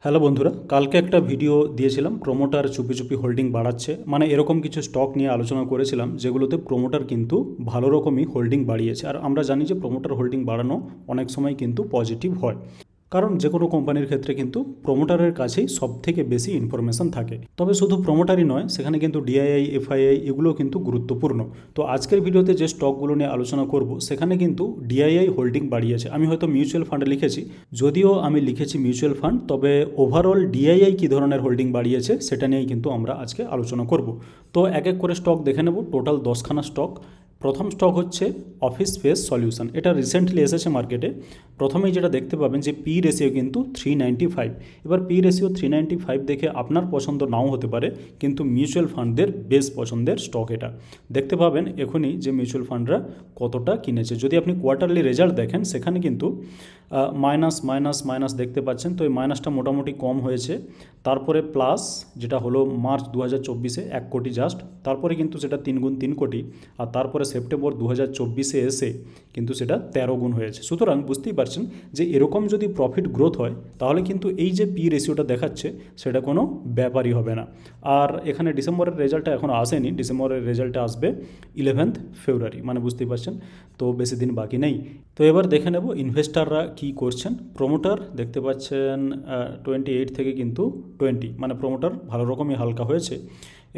Hello বন্ধুরা, কালকে একটা ভিডিও দিয়েছিলাম প্রোমোটার চুপি চুপি হোল্ডিং বাড়াচ্ছে, মানে এরকম কিছু স্টক নিয়ে আলোচনা করেছিলাম যেগুলোতে প্রোমোটার কিন্তু ভালো রকমই হোল্ডিং বাড়িয়েছে। আর আমরা জানি যে প্রোমোটার হোল্ডিং বাড়ানো অনেক সময় কিন্তু পজিটিভ হয়, কারণ যে কোনো কোম্পানির ক্ষেত্রে কিন্তু প্রোমোটারের কাছেই সব থেকে বেশি ইনফরমেশন থাকে। তবে শুধু প্রোমোটারই নয়, সেখানে কিন্তু ডিআইআই, এফআইআই এগুলো কিন্তু গুরুত্বপূর্ণ। তো আজকের ভিডিওতে যে স্টকগুলো নিয়ে আলোচনা করব সেখানে কিন্তু ডিআইআই হোল্ডিং বাড়িয়েছে। আমি হয়তো মিউচুয়াল ফান্ডে লিখেছি, যদিও আমি লিখেছি মিউচুয়াল ফান্ড, তবে ওভারঅল ডিআইআই কী ধরনের হোল্ডিং বাড়িয়েছে সেটা নিয়েই কিন্তু আমরা আজকে আলোচনা করব। তো এক এক করে স্টক দেখে নেব, টোটাল 10খানা স্টক। প্রথম স্টক হচ্ছে অফিস স্পেস সলিউশন। এটা রিসেন্টলি এসেছে মার্কেটে। প্রথমেই যেটা দেখতে পাবেন যে পি রেশিও কিন্তু 395। এবার পি রেশিও 395 দেখে আপনার পছন্দ নাও হতে পারে, কিন্তু মিউচুয়াল ফান্ডদের বেশ পছন্দের স্টক এটা। দেখতে পাবেন এখনই যে মিউচুয়াল ফান্ডরা কতটা কিনেছে। যদি আপনি কোয়ার্টারলি রেজাল্ট দেখেন সেখানে কিন্তু মাইনাস মাইনাস মাইনাস দেখতে পাচ্ছেন। তো এই মাইনাসটা মোটামুটি কম হয়েছে। তারপরে প্লাস যেটা হলো মার্চ 2024-এ 1 কোটি জাস্ট, তারপরে কিন্তু সেটা 3 গুণ 3 কোটি, আর তারপরে সেপ্টেম্বর 2024-এ এসে কিন্তু সেটা 13 গুণ হয়েছে। সুতরাং বুঝতেই পারছেন যে এরকম যদি প্রফিট গ্রোথ হয় তাহলে কিন্তু এই যে পি রেশিওটা দেখাচ্ছে সেটা কোনো ব্যাপারই হবে না। আর এখানে ডিসেম্বরের রেজাল্টটা এখনও আসেনি, ডিসেম্বরের রেজাল্টটা আসবে 11 ফেব্রুয়ারি, মানে বুঝতেই পারছেন তো বেশি দিন বাকি নেই। তো এবার দেখে নেব ইনভেস্টাররা কি করছেন। প্রোমোটার দেখতে পাচ্ছেন 28 থেকে কিন্তু 20, মানে প্রোমোটার ভালো রকমই হালকা হয়েছে।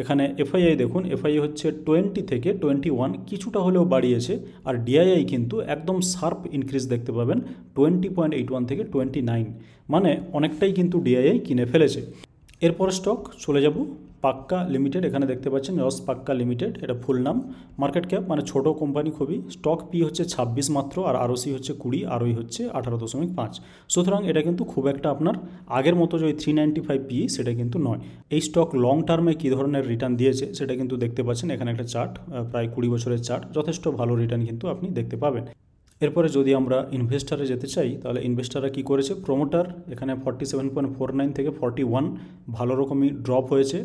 এখানে এফআইআই দেখুন, এফআইআই হচ্ছে 20 থেকে 21, কিছুটা হলেও বাড়িয়েছে। আর ডিআইআই কিন্তু একদম শার্প ইনক্রিজ দেখতে পাবেন 20.81 থেকে 29, মানে অনেকটাই কিন্তু ডিআইআই কিনে ফেলেছে। এরপর স্টক চলে যাব পাক্কা লিমিটেড। এখানে দেখতে পাচ্ছেন যশ পাক্কা লিমিটেড, এটা ফুল নাম। মার্কেট ক্যাপ মানে ছোট কোম্পানি খুবই। স্টক পি হচ্ছে 26 মাত্র, আর আরওসি হচ্ছে 20, আরওই হচ্ছে 18.5। সুতরাং এটা কিন্তু খুব একটা আপনার আগের মতো যে 395 পি সেটা কিন্তু নয়। এই স্টক লং টার্মে কী ধরনের রিটার্ন দিয়েছে সেটা কিন্তু দেখতে পাচ্ছেন। এখানে একটা চার্ট, প্রায় 20 বছরের চার্ট, যথেষ্ট ভালো রিটার্ন কিন্তু আপনি দেখতে পাবেন। এরপরে যদি আমরা ইনভেস্টারে যেতে চাই তাহলে ইনভেস্টাররা কী করেছে, প্রোমোটার এখানে 47.49 থেকে 41 ভালো রকমই ড্রপ হয়েছে।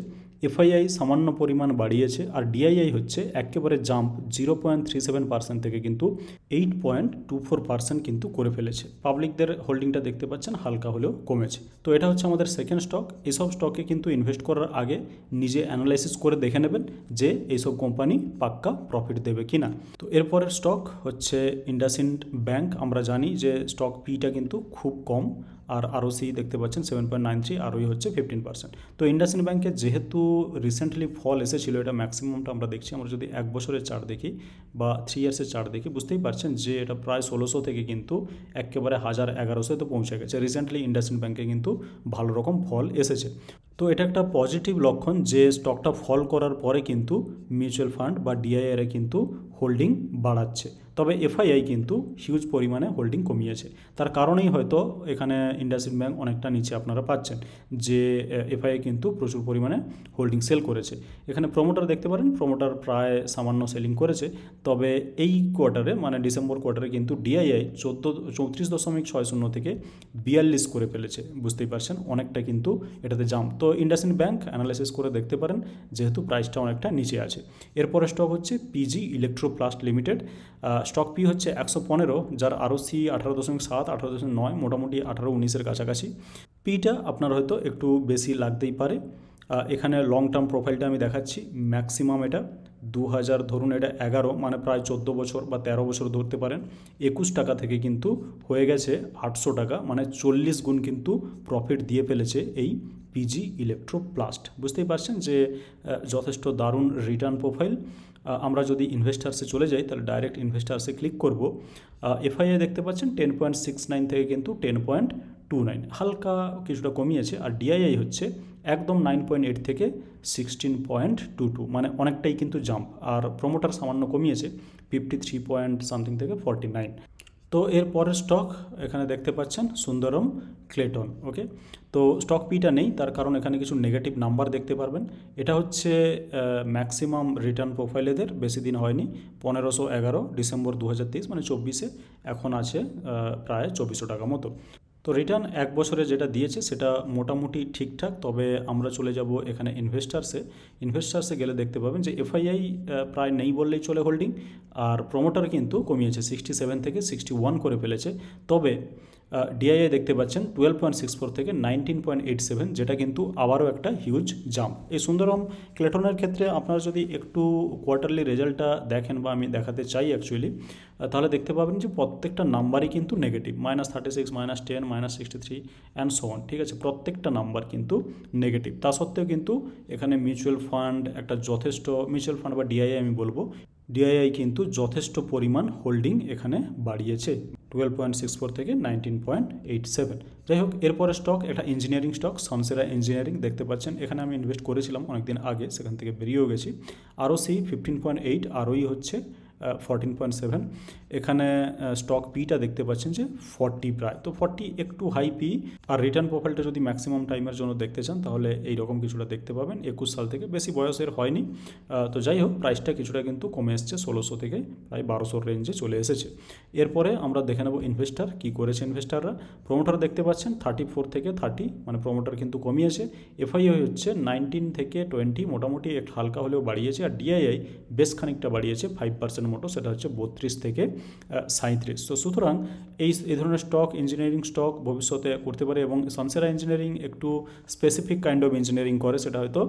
এফআইআই সামান্য পরিমাণ বাড়িয়েছে, আর ডিআইআই হচ্ছে একেবারে জাম্প 0.37% থেকে কিন্তু 8.24% কিন্তু করে ফেলেছে। পাবলিকদের হোল্ডিংটা দেখতে পাচ্ছেন হালকা হলেও কমেছে। তো এটা হচ্ছে আমাদের সেকেন্ড স্টক। এইসব স্টকে কিন্তু ইনভেস্ট করার আগে নিজে অ্যানালাইসিস করে দেখে নেবেন যে এইসব কোম্পানি পাক্কা প্রফিট দেবে কি না। তো এরপরের স্টক হচ্ছে ইন্ডাসইন্ড ব্যাংক। আমরা জানি যে স্টক পিটা কিন্তু খুব কম, আর আরওসি দেখতে পাচ্ছেন 7.93, আরওই হচ্ছে 15%। তো ইন্ডাসইন্ড ব্যাংকে যেহেতু রিসেন্টলি ফল এসেছিলো, এটা ম্যাক্সিমামটা আমরা দেখছি। আমরা যদি 1 বছরের চার্ট দেখি বা 3 ইয়ার্সের চার্ট দেখি, বুঝতেই পারছেন যে এটা প্রায় 1600 থেকে কিন্তু একেবারে 1000-1100 তো পৌঁছে গেছে। রিসেন্টলি ইন্ডাসইন্ড ব্যাংকে কিন্তু ভালো রকম ফল এসেছে। তো এটা একটা পজিটিভ লক্ষণ যে স্টকটা ফল করার পরে কিন্তু মিউচুয়াল ফান্ড বা ডিআইআইরা কিন্তু হোল্ডিং বাড়াচ্ছে। তবে এফআইআই কিন্তু হিউজ পরিমাণে হোল্ডিং কমিয়েছে। তার কারণেই হয়তো এখানে ইন্ডাসইন্ড ব্যাংক অনেকটা নিচে আপনারা পাচ্ছেন, যে এফআইআই কিন্তু প্রচুর পরিমাণে হোল্ডিং সেল করেছে। এখানে প্রোমোটার দেখতে পারেন, প্রোমোটার প্রায় সামান্য সেলিং করেছে। তবে এই কোয়ার্টারে মানে ডিসেম্বর কোয়ার্টারে কিন্তু ডিআইআই 34.60 থেকে 42 করে ফেলেছে। বুঝতেই পারছেন অনেকটা কিন্তু এটাতে জাম্প। তো ইন্ডাসইন্ড ব্যাংক অ্যানালাইসিস করে দেখতে পারেন, যেহেতু প্রাইসটা অনেকটা নিচে আছে। এরপরে স্টক হচ্ছে PG Electroplast limited. Stock P হচ্ছে 115, যার আরওসি 18.7, 18.9, মোটামুটি 18-19-এর কাছাকাছি। পিটা আপনার হয়তো একটু বেশি লাগতেই পারে। এখানে লং টার্ম প্রোফাইলটা আমি দেখাচ্ছি। ম্যাক্সিমাম এটা 2000, ধরুন এটা 11, মানে প্রায় 14 বছর বা 13 বছর ধরতে পারেন। 21 টাকা থেকে কিন্তু হয়ে গেছে 800 টাকা, মানে 40 গুণ কিন্তু প্রফিট দিয়ে ফেলেছে এই পিজি ইলেকট্রোপ্লাস্ট। বুঝতেই পারছেন যে যথেষ্ট দারুণ রিটার্ন প্রোফাইল। আমরা যদি ইনভেস্টার্সে চলে যাই তাহলে ডাইরেক্ট ইনভেস্টার্সে ক্লিক করব। এফআইআই দেখতে পাচ্ছেন 10.69 থেকে কিন্তু 10.29, হালকা কিছুটা কমিয়েছে। আর ডিআইআই হচ্ছে একদম 9.8 থেকে 16.22, মানে অনেকটাই কিন্তু জাম্প। আর প্রোমোটার সামান্য কমিয়েছে 53 পয়েন্ট সামথিং থেকে 49। তো এর পরের স্টক এখানে দেখতে পাচ্ছেন সুন্দরম ক্লেটন। ওকে, তো স্টক পিটা নেই, তার কারণ এখানে কিছু নেগেটিভ নাম্বার দেখতে পারবেন। এটা হচ্ছে ম্যাক্সিমাম রিটার্ন প্রোফাইল, এদের বেশি দিন হয়নি। 1511 ডিসেম্বর 2023, মানে 24-এ এখন আছে প্রায় 2400 টাকা মতো। তো রিটার্ন 1 বছরে যেটা দিয়েছে সেটা মোটামুটি ঠিকঠাক। তবে আমরা চলে যাব এখানে ইনভেস্টার্সে গেলে দেখতে পাবেন যে এফআইআই প্রায় নেই বললেই চলে হোল্ডিং, আর প্রোমোটার কিন্তু কমিয়েছে 67 থেকে 61 করে ফেলেছে। তবে ডিআইআই দেখতে পাচ্ছেন 12.64 থেকে 19.87, যেটা কিন্তু আবারও একটা হিউজ জাম্প। এই সুন্দরম ক্লেটনের ক্ষেত্রে আপনারা যদি একটু কোয়ার্টারলি রেজাল্টটা দেখেন, বা আমি দেখাতে চাই অ্যাকচুয়ালি, তাহলে দেখতে পাবেন যে প্রত্যেকটা নাম্বারই কিন্তু নেগেটিভ, -36, -10, -63 অ্যান্ড সো অন। ঠিক আছে, প্রত্যেকটা নাম্বার কিন্তু নেগেটিভ। তা সত্ত্বেও কিন্তু এখানে মিউচুয়াল ফান্ড একটা যথেষ্ট, মিউচুয়াল ফান্ড বা ডিআইআই আমি বলবো, ডিআইআই কিন্তু যথেষ্ট পরিমাণ হোল্ডিং এখানে বাড়িয়েছে 12.64 থেকে 19.87। যাই হোক, এরপরে স্টক একটা ইঞ্জিনিয়ারিং স্টক, সানসেরা ইঞ্জিনিয়ারিং দেখতে পাচ্ছেন। এখানে আমি ইনভেস্ট করেছিলাম অনেকদিন আগে, সেখান থেকে বেরিয়েও গেছি। আরওসি 15.8, আরওই হচ্ছে 14.7। এখানে স্টক পিটা দেখতে পাচ্ছেন যে 40 প্রায়, তো 40 একটু হাই পি। আর রিটার্ন প্রোফাইলটা যদি ম্যাক্সিমাম টাইমের জন্য দেখতে চান তাহলে এইরকম কিছুটা দেখতে পাবেন। 21 সাল থেকে, বেশি বয়সের হয়নি। তো যাই হোক, প্রাইসটা কিছুটা কিন্তু কমে এসছে, 1600 থেকে প্রায় 1200 রেঞ্জে চলে এসেছে। এরপরে আমরা দেখে নেব ইনভেস্টার কী করেছে। ইনভেস্টাররা প্রোমোটার দেখতে পাচ্ছেন 34 থেকে 30, মানে প্রোমোটার কিন্তু কমিয়েছে। এফআইআই হচ্ছে 19 থেকে 20, মোটামুটি একটু হালকা হলেও বাড়িয়েছে। আর ডিআইআই বেশ খানিকটা বাড়িয়েছে 5% মতো, সেটা হচ্ছে 32 থেকে 37। তো সুতরাং এই ধরনের স্টক, ইঞ্জিনিয়ারিং স্টক ভবিষ্যতে করতে পারে। এবং সানসেরা ইঞ্জিনিয়ারিং একটু স্পেসিফিক কাইন্ড অফ ইঞ্জিনিয়ারিং করে, সেটা হয়তো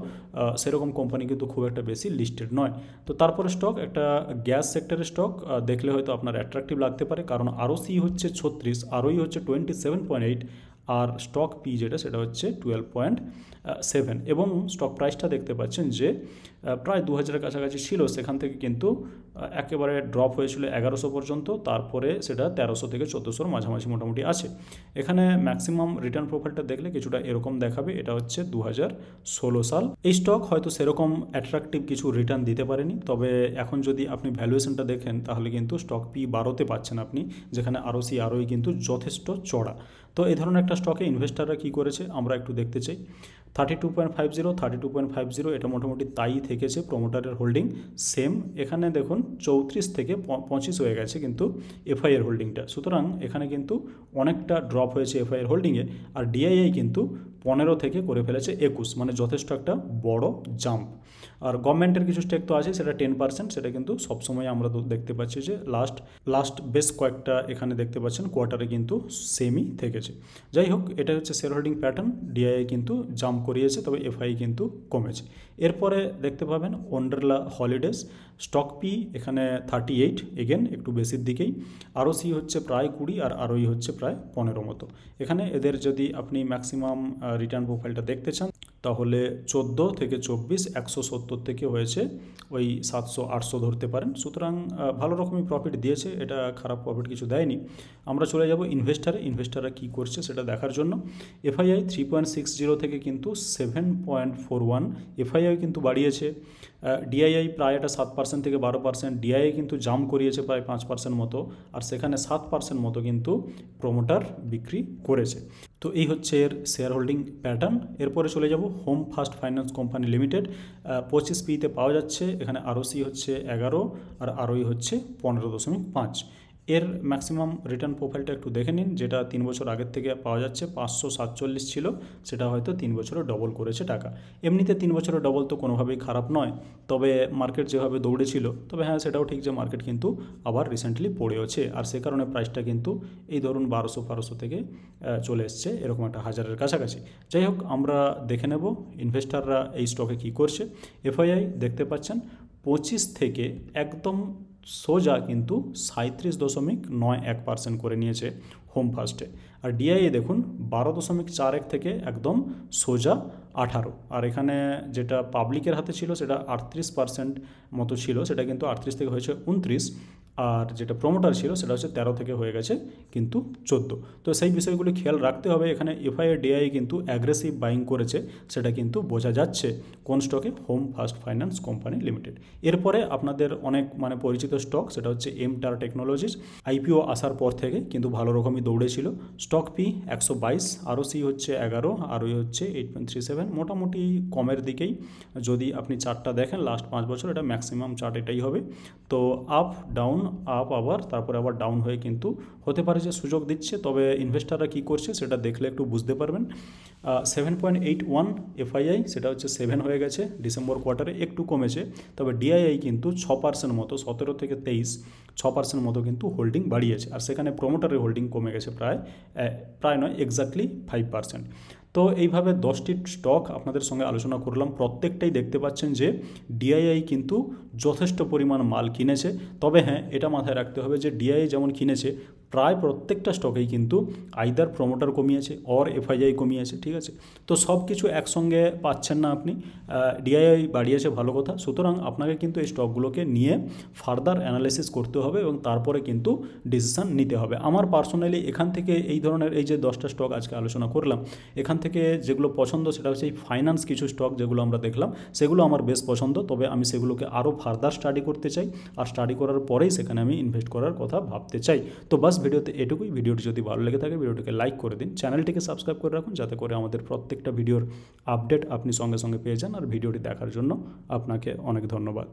সেরকম কোম্পানি কিন্তু খুব একটা বেশি লিস্টেড নয়। তো তারপরে স্টক একটা গ্যাস সেক্টরের স্টক দেখলে হয়তো আপনার অ্যাট্রাকটিভ লাগতে পারে, কারণ আরওসি হচ্ছে 36, আরওই হচ্ছে 27.8, আর স্টক পি যেটা সেটা হচ্ছে 12.7। এবং স্টক প্রাইসটা দেখতে পাচ্ছেন যে প্রায় 2000-এর কাছাকাছি ছিল, সেখান থেকে কিন্তু একেবারে ড্রপ হয়েছিল 1100 পর্যন্ত, তারপরে সেটা 1300 থেকে 1400-র মাঝামাঝি মোটামুটি আছে। এখানে ম্যাক্সিমাম রিটার্ন প্রোফাইলটা দেখলে কিছুটা এরকম দেখাবে। এটা হচ্ছে 2016 সাল। এই স্টক হয়তো সেরকম অ্যাট্রাকটিভ কিছু রিটার্ন দিতে পারেনি, তবে এখন যদি আপনি ভ্যালুয়েশনটা দেখেন তাহলে কিন্তু স্টক পি 12-তে পাচ্ছেন আপনি, যেখানে আরওসি আরওই কিন্তু যথেষ্ট চড়া। তো এই ধরনের একটা স্টকে ইনভেস্টাররা কী করেছে আমরা একটু দেখতে চাই। 32.50 এটা মোটামুটি তাই থেকেছে। প্রোমোটারের হোল্ডিং সেম, এখানে দেখুন 34 থেকে 25 হয়ে গেছে কিন্তু এফআইয়ের হোল্ডিংটা। সুতরাং এখানে কিন্তু অনেকটা ড্রপ হয়েছে এফআইয়ের হোল্ডিংয়ে। আর ডিআইআই কিন্তু 15 থেকে করে ফেলেছে 21, মানে যথেষ্ট একটা বড় জাম্প। আর গভর্নমেন্টের কিছু স্টেক তো আছে, সেটা 10%, সেটা কিন্তু সবসময় আমরা দেখতে পাচ্ছি যে লাস্ট বেশ কয়েকটা এখানে দেখতে পাচ্ছেন কোয়ার্টারে কিন্তু সেমই থেকেছে। যাই হোক, এটা হচ্ছে শেয়ার হোল্ডিং প্যাটার্ন। ডিআইআই কিন্তু জাম্প করিয়েছে, তবে এফআই কিন্তু কমেছে। এরপরে দেখতে পাবেন ওয়ান্ডারলা হলিডেজ, স্টক পি এখানে 38, এগেন একটু বেশির দিকেই। আরওসি হচ্ছে প্রায় 20, আর আরওই হচ্ছে প্রায় 15 মতো। এখানে এদের যদি আপনি ম্যাক্সিমাম রিটার্ন প্রোফাইলটা দেখতে চান তাহলে 14 থেকে 24, 170 থেকে হয়েছে ওই 700-800 ধরতে পারেন। সুতরাং ভালো রকমই প্রফিট দিয়েছে, এটা খারাপ প্রফিট কিছু দেয়নি। আমরা চলে যাব ইনভেস্টাররা কী করছে সেটা দেখার জন্য। এফআইআই 3.60 থেকে কিন্তু 7.41, এফআইআই কিন্তু বাড়িয়েছে। ডিআইআই প্রায় এটা 7% থেকে 12%, ডিআইআই কিন্তু জাম্প করিয়েছে প্রায় 5% মতো, আর সেখানে 7% মতো কিন্তু প্রোমোটার বিক্রি করেছে। তো এই হচ্ছে এর শেয়ার হোল্ডিং প্যাটার্ন। এরপরে চলে যাব home first finance company limited, 25 পিতে পাওয়া যাচ্ছে। এখানে আরওসি হচ্ছে 11, আর আরওই হচ্ছে 15.5। এর ম্যাক্সিমাম রিটার্ন প্রোফাইলটা একটু দেখে নিন, যেটা 3 বছর আগের থেকে পাওয়া যাচ্ছে। 547 ছিল, সেটা হয়তো 3 বছরে ডবল করেছে টাকা। এমনিতে 3 বছরে ডবল তো কোনোভাবেই খারাপ নয়, তবে মার্কেট যেভাবে দৌড়েছিল, তবে হ্যাঁ সেটাও ঠিক যে মার্কেট কিন্তু আবার রিসেন্টলি পড়েওছে, আর সে কারণে প্রাইসটা কিন্তু এই ধরুন 1200 থেকে চলে এসছে এরকম একটা 1000-এর কাছাকাছি। যাই হোক, আমরা দেখে নেব ইনভেস্টাররা এই স্টকে কী করছে। এফআইআই দেখতে পাচ্ছেন 25 থেকে একদম সোজা কিন্তু 37.91% করে নিয়েছে হোম ফার্স্টে। আর ডিআইএ দেখুন 12.41 থেকে একদম সোজা 18। আর এখানে যেটা পাবলিকের হাতে ছিল সেটা 38% মতো ছিল, সেটা কিন্তু 38 থেকে হয়েছে 29। আর যেটা প্রোমোটার ছিল সেটা হচ্ছে 13 থেকে হয়ে গেছে কিন্তু 14। তো সেই বিষয়গুলি খেয়াল রাখতে হবে। এখানে এফআইআই ডিআই কিন্তু অ্যাগ্রেসিভ বাইং করেছে, সেটা কিন্তু বোঝা যাচ্ছে কোন স্টকে, home first finance company limited. এরপরে আপনাদের অনেক পরিচিত স্টক, সেটা হচ্ছে এমটার টেকনোলজিস। আইপিও আসার পর থেকে কিন্তু ভালো রকমই দৌড়েছিল। স্টক পি 122, আরওসি হচ্ছে 11, আরওই হচ্ছে 8.37, মোটামুটি কমের দিকেই। যদি আপনি চার্টটা দেখেন লাস্ট 5 বছর, এটা ম্যাক্সিমাম চার্ট এটাই হবে। তো আপ ডাউন, আপ আবার, তারপরে আবার ডাউন হয়ে কিন্তু হতে পারে যে সুযোগ দিচ্ছে, তবে ইনভেস্টাররা কী করছে সেটা দেখলে একটু বুঝতে পারবেন। 7.81 এফআইআই সেটা হচ্ছে 7 হয়ে গেছে, ডিসেম্বর কোয়ার্টারে একটু কমেছে। তবে ডিআইআই কিন্তু 6% মতো, 17 থেকে 23 6% মতো কিন্তু হোল্ডিং বাড়িয়েছে। আর সেখানে প্রোমোটারের হোল্ডিং কমে গেছে প্রায় নয়, এক্স্যাক্টলি 5%। তো এইভাবে 10টি স্টক আপনাদের সঙ্গে আলোচনা করলাম। প্রত্যেকটাই দেখতে পাচ্ছেন যে ডিআইআই কিন্তু যথেষ্ট পরিমাণ মাল কিনেছে। তবে হ্যাঁ, এটা মাথায় রাখতে হবে যে ডিআইআই যেমন কিনেছে, প্রায় প্রত্যেকটা স্টকেই কিন্তু আইদার প্রমোটার কমিয়েছে অর এফআইআই কমিয়েছে, ঠিক আছে। তো সব কিছু একসঙ্গে পাচ্ছেন না আপনি। ডিআইআই বাড়িয়েছে ভালো কথা, সুতরাং আপনাকে কিন্তু এই স্টকগুলোকে নিয়ে ফার্দার অ্যানালাইসিস করতে হবে এবং তারপরে কিন্তু ডিসিশান নিতে হবে। আমার পার্সোনালি এখান থেকে এই ধরনের এই যে 10টা স্টক আজকে আলোচনা করলাম, এখান থেকে যেগুলো পছন্দ সেটা হচ্ছে এই ফাইন্যান্স কিছু স্টক যেগুলো আমরা দেখলাম, সেগুলো আমার বেশ পছন্দ। তবে আমি সেগুলোকে আরও ফার্দার স্টাডি করতে চাই, আর স্টাডি করার পরেই সেখানে আমি ইনভেস্ট করার কথা ভাবতে চাই। তো বাস ভিডিওতে এটুকুই। ভিডিওটি যদি ভালো লেগে থাকে ভিডিওটিকে লাইক করে দিন, চ্যানেলটিকে সাবস্ক্রাইব করে রাখুন, যাতে করে আমাদের প্রত্যেকটা ভিডিওর আপডেট আপনি সঙ্গে সঙ্গে পেয়ে যান। আর ভিডিওটি দেখার জন্য আপনাকে অনেক ধন্যবাদ।